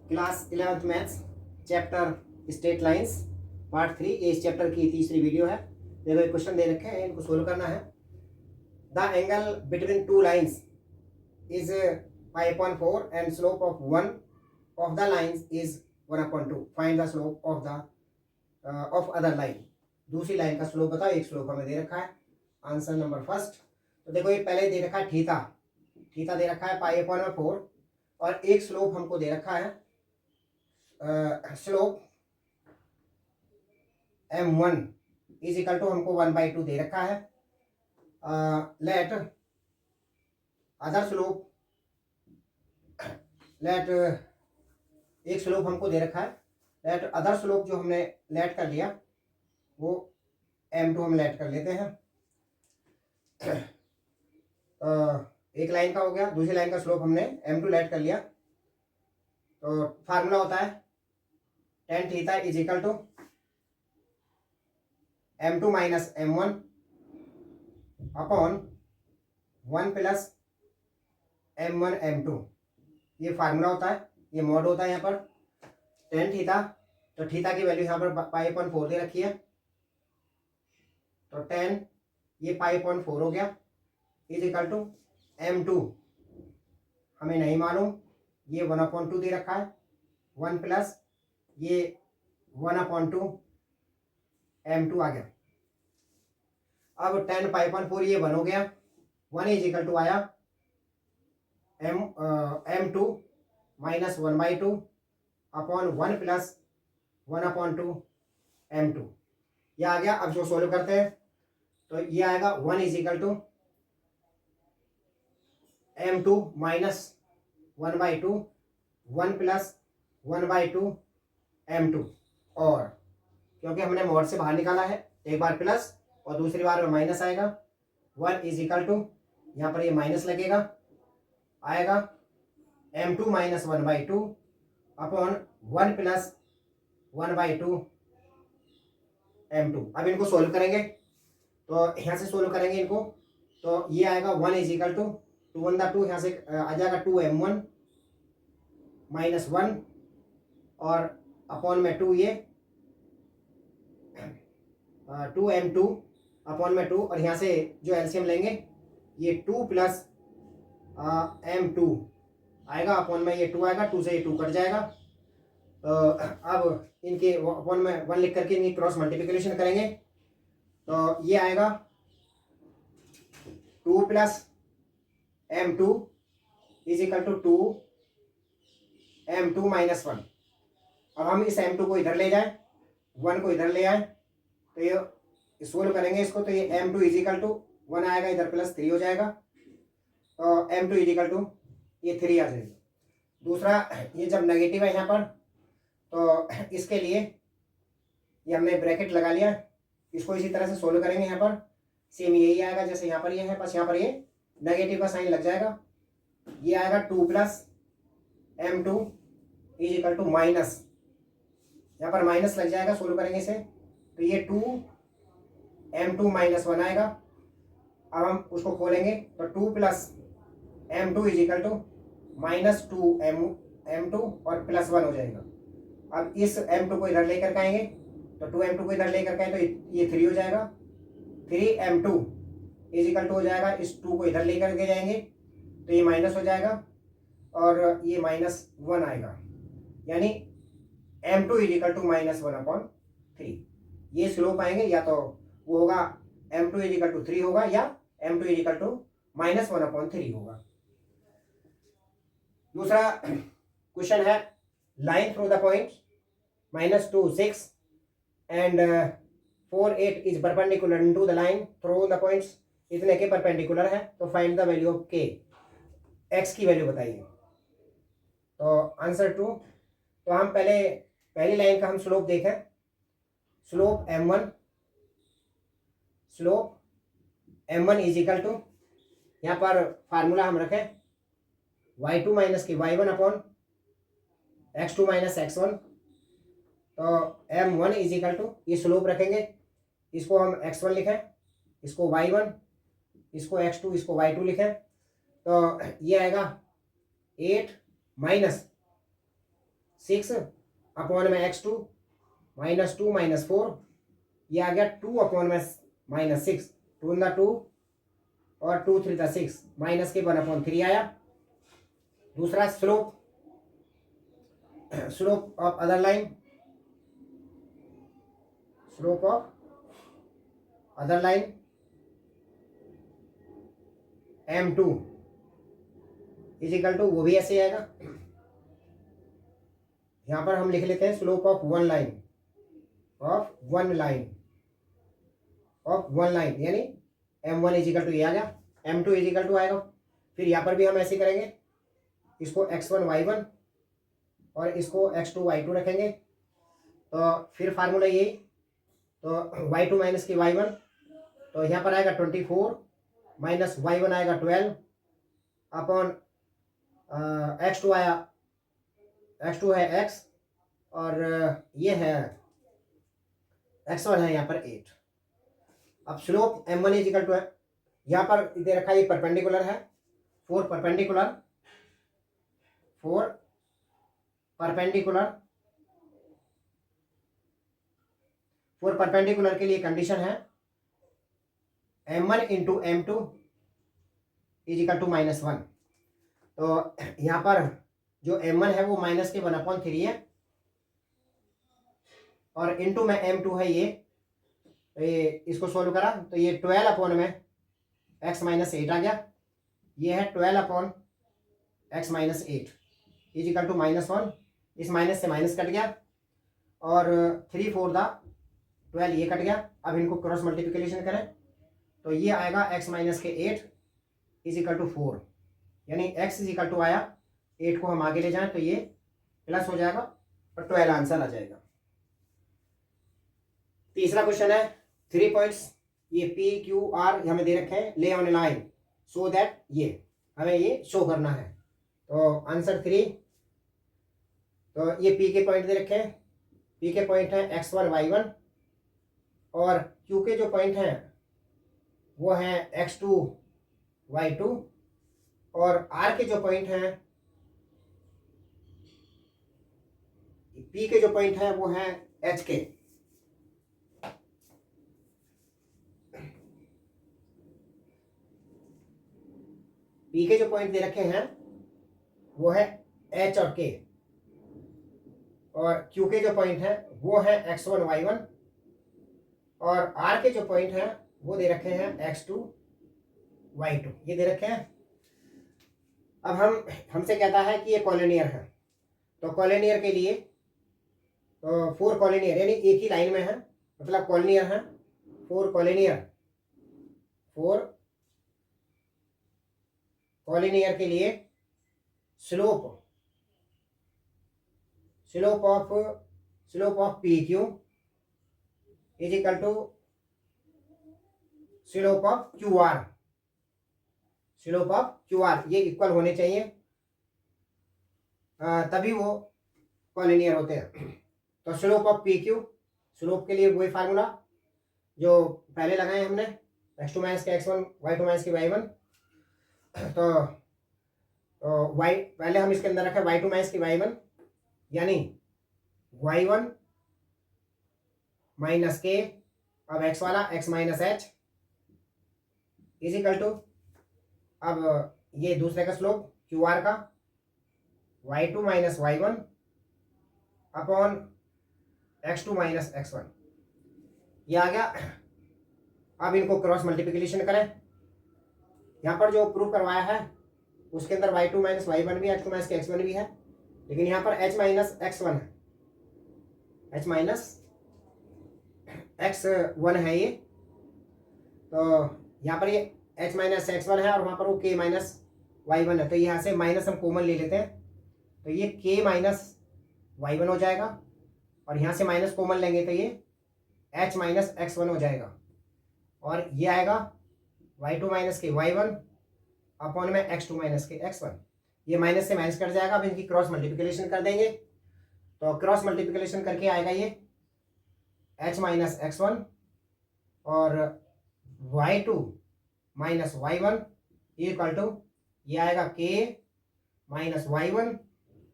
Class 11th maths chapter state lines part 3। ये इस chapter की तीसरी वीडियो है। देखो एक क्वेश्चन दे रखे हैं, इनको सोल्व करना है। The angle between two lines is 5.4 and slope of one of the lines is 1/2। Find the slope of the of other line. दूसरी लाइन का स्लोप बताओ। एक स्लोप हमें दे रखा है। Answer number first. तो देखो ये पहले दे रखा है थीटा। थीटा दे रखा है π/4 और एक स्लोप हमको दे रखा है slope m1 is equal to हमको 1/2 दे रखा है। लेट अदर स्लोप लेट एक स्लोप हमको दे रखा है। लेट अदर स्लोप जो हमने लेट कर लिया वो m2 हम लेट कर लेते हैं। एक लाइन का हो गया, दूसरी लाइन का स्लोप हमने m2 लेट कर लिया। तो फार्मूला होता है tan theta is equal to m2 minus m1 upon 1 plus m1 m2। ये फार्मूला होता है, ये मॉड होता है यहाँ पर tan थीटा। तो थीटा की वैल्यू यहाँ पर π/4 दे रखी है। तो tan ये π/4 हो गया इज इक्वल टू m2 हमें नहीं मालूम, ये 1/2 दे रखा है। 1 प्लस ये 1/2 m2 आ गया। अब tan π/4 ये 1 हो गया। 1 इज इक्वल टू आया m2 minus 1/2 upon 1 plus 1/2 m2 ये आ गया। अब जो सोल्व करते हैं तो ये आएगा 1 is equal to m2 minus 1/2 1 plus 1/2 m2। और क्योंकि हमने मॉड से बाहर निकाला है, एक बार प्लस और दूसरी बार में माइनस आएगा। 1 इज इक्वल टू यहाँ पर ये माइनस लगेगा, आएगा m2 minus 1/2 upon 1 plus 1/2 m2। अब इनको सोल्व करेंगे तो यहाँ से सोल्व करेंगे इनको। तो ये आएगा 1 इज इक्वल टू 2 1 2, यहाँ से आ जाएगा 2m1 माइनस 1 और अपॉन में 2 ये 2m2 अपॉन में 2 और यहाँ से जो एलसीएम लेंगे ये 2 प्लस m2 आएगा अपॉन में ये 2 आएगा। 2 से ये 2 कट जाएगा। तो अब इनके अपॉन में 1 लिख करके इनकी क्रॉस मल्टीप्लिकेशन करेंगे तो ये आएगा 2 plus m2 is equal to 2m2 minus 1। अब हम इस m2 को इधर ले जाए, 1 को इधर ले आए तो ये सोल्व करेंगे इसको। तो ये m2 इज इक्वल टू 1 आएगा, इधर प्लस 3 हो जाएगा। तो m2 इज इक्वल टू ये 3 आ जाएगा। दूसरा ये जब नेगेटिव है यहाँ पर तो इसके लिए ये हमने ब्रैकेट लगा लिया। इसको इसी तरह से सोल्व करेंगे। यहाँ पर सेम यही आएगा जैसे यहाँ पर ये है, बस यहाँ पर ये नेगेटिव का साइन लग जाएगा। ये आएगा 2 plus m2 is equal to minus, यहाँ पर माइनस लग जाएगा। सोल्व करेंगे इसे तो ये 2m2 माइनस 1 आएगा। अब हम उसको खोलेंगे तो 2 plus m2 is equal to minus 2m2 और प्लस 1 हो जाएगा। अब इस m2 को इधर लेकर के आएंगे तो 2m2 को इधर लेकर के आए तो ये 3 हो जाएगा। 3m2 इज इक्वल टू हो जाएगा, इस 2 को इधर लेकर के जाएंगे तो ये माइनस हो जाएगा और ये माइनस 1 आएगा। यानी m2 is equal to minus 1/3। ये स्लोप आएंगे, या तो वो होगा m2 इज इक्वल टू 3 होगा या m2 is equal to minus 1/3 होगा। दूसरा क्वेश्चन है line through the point -2 6 and 4 8 is perpendicular to the line through the points. इतने के परपेंडिकुलर है तो find the value of k। x की वैल्यू बताइए। तो आंसर 2। तो हम पहली लाइन का हम स्लोप देखें। Slope m1 is equal to, यहाँ पर फार्मूला हम रखें y2 माइनस की y1 upon x2 minus x1। तो m1 इज इक्वल टू ये स्लोप रखेंगे, इसको हम x1 लिखें, इसको y1, इसको x2, इसको y2 लिखें। तो ये आएगा 8 माइनस 6 अपॉन में x2 -2 -4, ये आ गया 2 अपॉन में -6, 2 × 2 और 2 3 6, माइनस के 1/3 आया। दूसरा slope of other line, slope of other line m2 is equal to, वो भी ऐसे आएगा। यहां पर हम लिख लेते हैं स्लोप ऑफ वन लाइन, यानी m1 इजिकल टू ये आ गया, m2 इजिकल टू आएगा। फिर यहाँ पर भी हम ऐसे करेंगे, इसको x1 y1 और इसको x2 y2 रखेंगे। तो फिर फार्मूला ये, तो y2 माइनस की y1, तो यहाँ पर आएगा 24 माइनस y1 आएगा 12 अपॉन x2 आया, x2 है x और ये है x1 है यहाँ पर 8। अब स्लोप m1 इजिकल टू है, यहाँ पर दे रखा है ये परपेंडिकुलर है, 4 परपेंडिकुलर के लिए कंडीशन है m1 into m2 is equal to -1। तो यहाँ पर जो m1 है वो माइनस के 1/3 है और इंटू में m2 है ये, तो ये इसको सोल्व करा तो ये 12 अपॉन में x -8 आ गया। ये है 12 अपॉन x -8 इजिकल टू -1, इस माइनस से माइनस कट गया और 3 4 12 ये कट गया। अब इनको क्रॉस मल्टीप्लिकेशन करें तो ये आएगा x -8 इजिकल टू 4, यानी x इजिकल टू आया 8 को हम आगे ले जाएं तो ये प्लस हो जाएगा और 12 आंसर आ जाएगा। तीसरा क्वेश्चन है 3 पॉइंट्स, ये P Q R हमें दे रखे हैं, ले ऑन लाइन सो दैट, ये हमें ये शो करना है। तो आंसर 3, तो ये P के पॉइंट दे रखे हैं, P के पॉइंट है x1 y1 और Q के जो पॉइंट हैं वो हैं x2 y2 और R के जो पॉइंट हैं, P के जो पॉइंट है वो हैं H के। P के जो पॉइंट दे रखे हैं वो है H और K और Q के जो पॉइंट है वो है x1 y1 और R के जो पॉइंट है वो दे रखे हैं x2 y2, ये दे रखे हैं। अब हमसे कहता है कि ये कॉलिनियर है, तो कॉलिनियर के लिए तो 4 कॉलिनियर यानी एक ही लाइन में है, मतलब कॉलिनियर है, 4 कॉलिनियर के लिए slope of P Q is equal to slope of Q R, ये इक्वल होने चाहिए तभी वो कॉलिनियर होते हैं। तो slope of P Q, slope के लिए वही फार्मूला जो पहले लगाए हमने, x2 माइनस के x1 y2 माइनस के y1। तो y पहले हम इसके अंदर रखें y2 माइनस की y1, यानी y1 माइनस के, अब x वाला x minus h is equal to, अब ये दूसरे का स्लोप QR का y2 minus y1 upon x2 minus x1, ये आ गया। अब इनको क्रॉस मल्टीप्लिकेशन करें, यहाँ पर जो प्रूव करवाया है उसके अंदर y2 माइनस y1 भी, h2 माइनस के x1 भी है, लेकिन यहाँ पर h माइनस x1 है, h माइनस x1 है ये। तो यहाँ पर ये h माइनस x1 है और वहाँ पर वो k माइनस y1 है, तो यहाँ से माइनस हम कॉमन ले लेते हैं, तो ये k माइनस y1 हो जाएगा और यहाँ से माइनस कॉमन लेंगे तो ये h माइनस x1 हो जाएगा और ये आएगा y2 माइनस के y1 अपॉन में x2 माइनस के x1, ये माइनस से माइनस कट जाएगा। अब इनकी क्रॉस मल्टीप्लिकेशन कर देंगे, तो क्रॉस मल्टीप्लिकेशन करके आएगा ये h माइनस x1 और y2 minus y1 equal to, ये आएगा k माइनस y1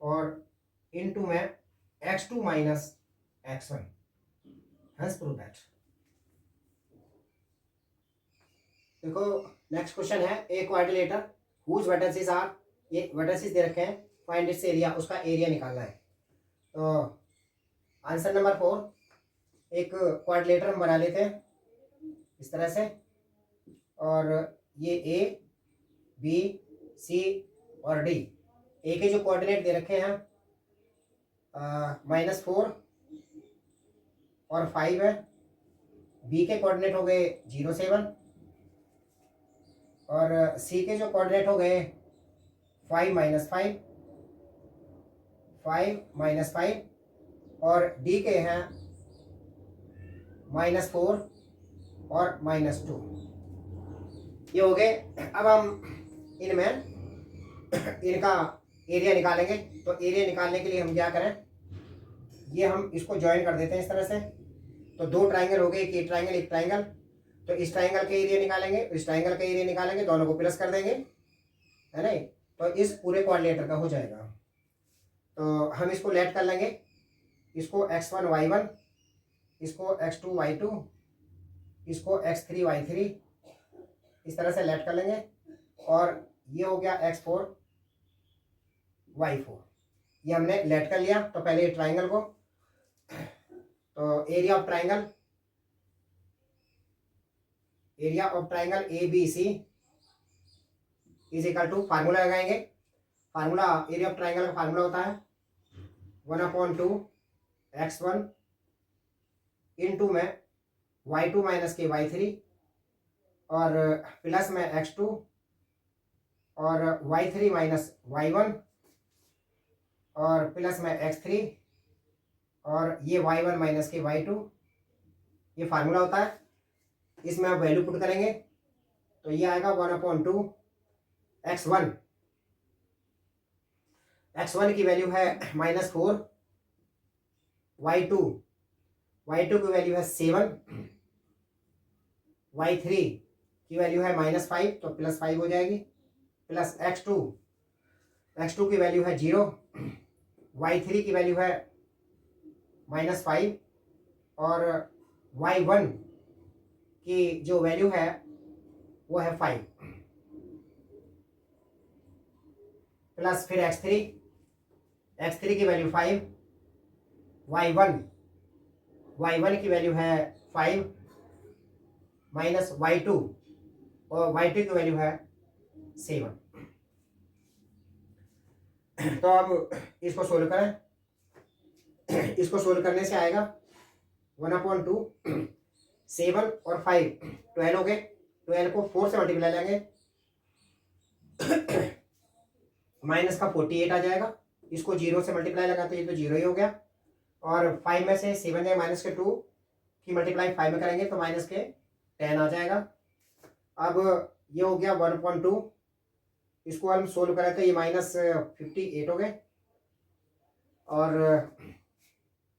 और इनटू में x2 minus x1, hence prove that. देखो नेक्स्ट क्वेश्चन है, a quadrilateral whose vertices are, ये वर्टिसेस दे रखे हैं, फाइंड इट्स एरिया, उसका एरिया निकालना है। तो आंसर नंबर 4, एक क्वाड्रिलेटर हम बना लेते हैं इस तरह से, और ये ए बी सी और डी, ए के जो कोऑर्डिनेट दे रखे हैं -4 और 5 है, बी के कोऑर्डिनेट हो गए 0 7, और सी के जो कोऑर्डिनेट हो गए 5 -5 5 -5, और डी के हैं -4 और -2, ये हो गए। अब हम इनमें इनका एरिया निकालेंगे। तो एरिया निकालने के लिए हम क्या करें, ये हम इसको ज्वाइन कर देते हैं इस तरह से। तो दो ट्राइंगल हो गए, एक ये ट्राइंगल एक ट्राइंगल, तो इस ट्राइंगल के एरिया निकालेंगे, इस ट्राइंगल का एरिया निकालेंगे, दोनों को प्लस कर देंगे, है नहीं, तो इस पूरे क्वाड्रिलेटर का हो जाएगा। तो हम इसको लेट कर लेंगे, इसको x1 y1, इसको x2 y2, इसको x3 y3, इस तरह से लेट कर लेंगे, और ये हो गया x4 y4, ये हमने लेट कर लिया। तो पहले ट्राइंगल को, तो area of triangle A B C is equal to, formula लगाएंगे, फार्मूला एरिया ऑफ ट्राइंगल का फार्मूला होता है 1/2 x1 इंटू में y2 माइनस के y3, और प्लस में x2 और y3 माइनस y1, और प्लस में x3 और ये y1 माइनस के y2, ये फार्मूला होता है। इसमें आप वैल्यू पुट करेंगे, तो ये आएगा 1/2 x1, x1 की वैल्यू है -4, y2 की वैल्यू है 7, y3 की वैल्यू है -5, तो +5 हो जाएगी, प्लस x2 की वैल्यू है 0, y3 की वैल्यू है -5, और y1 की जो वैल्यू है वो है 5, प्लस फिर x3 की वैल्यू 5, y1 की वैल्यू है 5 माइनस y2, और y2 की वैल्यू है 7। तो अब इसको सोल्व करें, इसको सोल्व करने से आएगा 1/2, 7 और 5 12 हो गए, 12 को 4 से मल्टीप्लाई लेंगे, माइनस का 48 आ जाएगा, इसको 0 से मल्टीप्लाई लगाते ये तो 0 ही हो गया, और 5 में से 7 जाए माइनस के 2 की मल्टीप्लाई 5 में करेंगे तो माइनस के 10 आ जाएगा। अब ये हो गया 1/2, इसको हम सोल्व करें तो ये -58 हो गए, और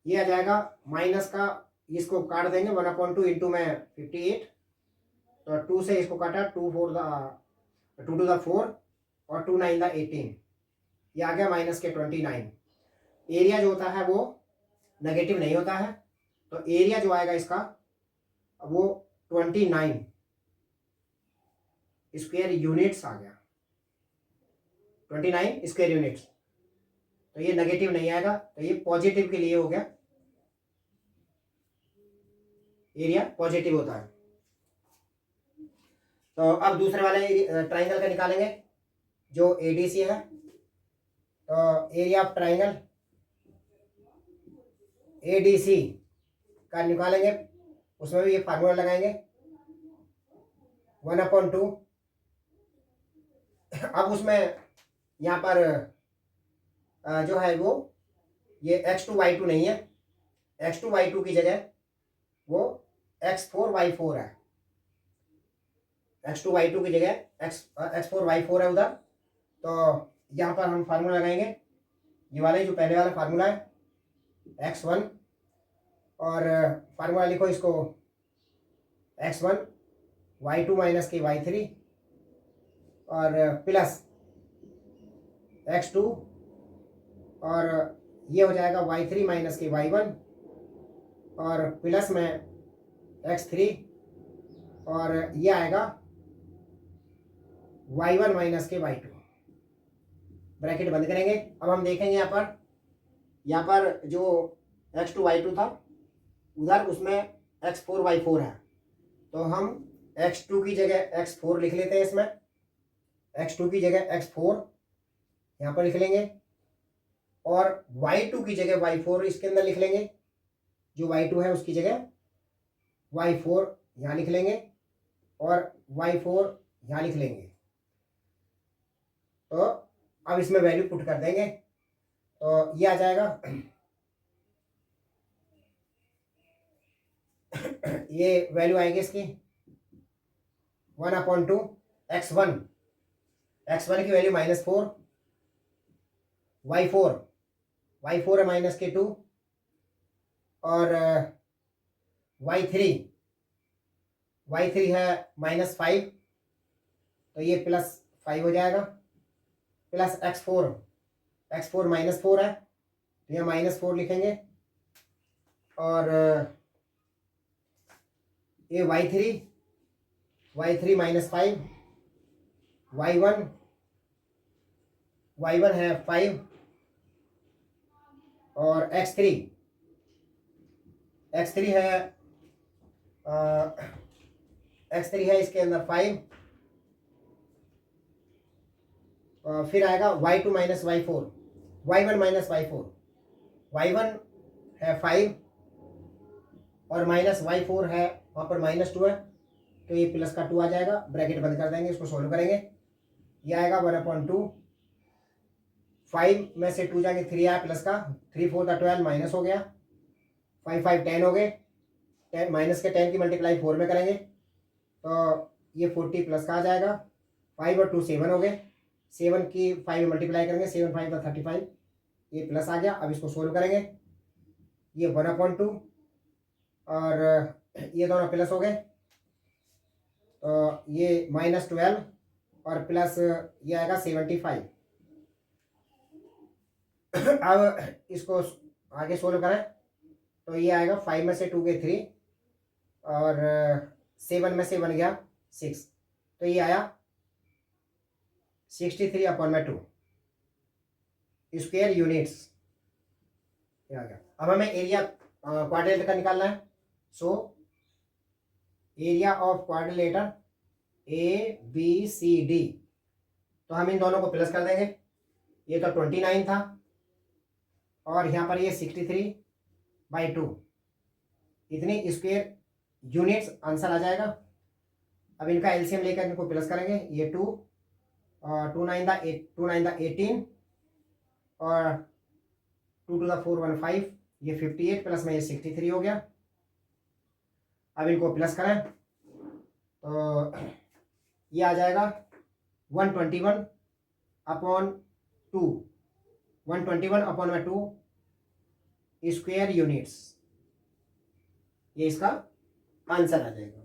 ये आ जाएगा माइनस का, इसको काट देंगे 1/2 इंटू में 58, तो 2 से इसको काटा, 2 to the 4 और 2 9 18, ये आ गया -29। एरिया जो होता है वो नेगेटिव नहीं होता है, तो एरिया जो आएगा इसका वो 29 स्क्वायर यूनिट्स आ गया, 29 स्क्वायर यूनिट्स, तो ये नेगेटिव नहीं आएगा, तो ये पॉजिटिव के लिए हो गया, एरिया पॉजिटिव होता है। तो अब दूसरे वाले ट्राइंगल का निकालेंगे जो एडीसी है। तो एरिया ऑफ ट्राइंगल एडीसी का निकालेंगे, उसमें भी ये फार्मूला लगाएंगे 1/2। अब उसमें यहाँ पर जो है वो ये x2 y2 नहीं है, x2 y2 की जगह वो x4 y4 है, x2 y2 की जगह x4 y4 है उधर। तो यहाँ पर हम फार्मूला लगाएंगे, ये वाले जो पहले वाला फार्मूला है x1, और फार्मूला लिखो इसको x1 y2 माइनस के y3, और प्लस x2 और ये हो जाएगा y3 माइनस के y1 और प्लस में x3 और ये आएगा y1 माइनस के y2। ब्रैकेट बंद करेंगे। अब हम देखेंगे यहाँ पर जो x2 y2 था उधर उसमें x4 y4 है, तो हम x2 की जगह x4 लिख लेते हैं। इसमें x2 की जगह x4 यहाँ पर लिख लेंगे और y2 की जगह y4 इसके अंदर लिख लेंगे। जो y2 है उसकी जगह y4 यहाँ लिख लेंगे और y4 यहाँ लिख लेंगे। तो अब इसमें वैल्यू पुट कर देंगे तो ये आ जाएगा ये वैल्यू आएगी इसकी 1/2 x1 की वैल्यू -4 y4 है -2 और y3 है -5, तो ये +5 हो जाएगा प्लस x4 -4 है तो ये -4 लिखेंगे और ये y3 -5 y1 है 5 और x3 है इसके अंदर 5 और फिर आएगा y2 minus y4 y1 minus y4 y1 है 5 और माइनस y4 है वहाँ पर -2 है तो ये प्लस का 2 आ जाएगा। ब्रैकेट बंद कर देंगे, इसको सोल्व करेंगे। ये आएगा 1/2 5 में से 2 जाके 3 आया प्लस का 3 4 का 12 माइनस हो गया 5 5 10 हो गए 10 माइनस के 10 की मल्टीप्लाई 4 में करेंगे तो ये 40 प्लस का आ जाएगा 5 और 2 7 हो गए 7 की 5 में मल्टीप्लाई करेंगे 7 5 का 35 ये प्लस आ गया। अब इसको सोल्व करेंगे। ये 1/2 और ये दोनों प्लस हो गए तो ये -12 और प्लस ये आएगा 75। अब इसको आगे सोल्व करें तो ये आएगा 5 में से 2 गए 3 और 7 में से 1 गया 6 तो ये आया 63/2 स्क्वायर यूनिट्स आ गया। अब हमें एरिया क्वाड्रिलेटर का निकालना है। So area of quadrilateral ABCD, तो हम इन दोनों को प्लस कर देंगे। ये तो 29 था और यहाँ पर ये 63/2 इतनी स्क्वायर यूनिट्स आंसर आ जाएगा। अब इनका एलसीएम लेकर इनको प्लस करेंगे। ये 2 2 9 18 और 2 to the 4 15 ये 58 प्लस में ये 63 हो गया। अब इनको प्लस करें तो ये आ जाएगा 121/2 121/2 स्क्वायर यूनिट्स, ये इसका आंसर आ जाएगा।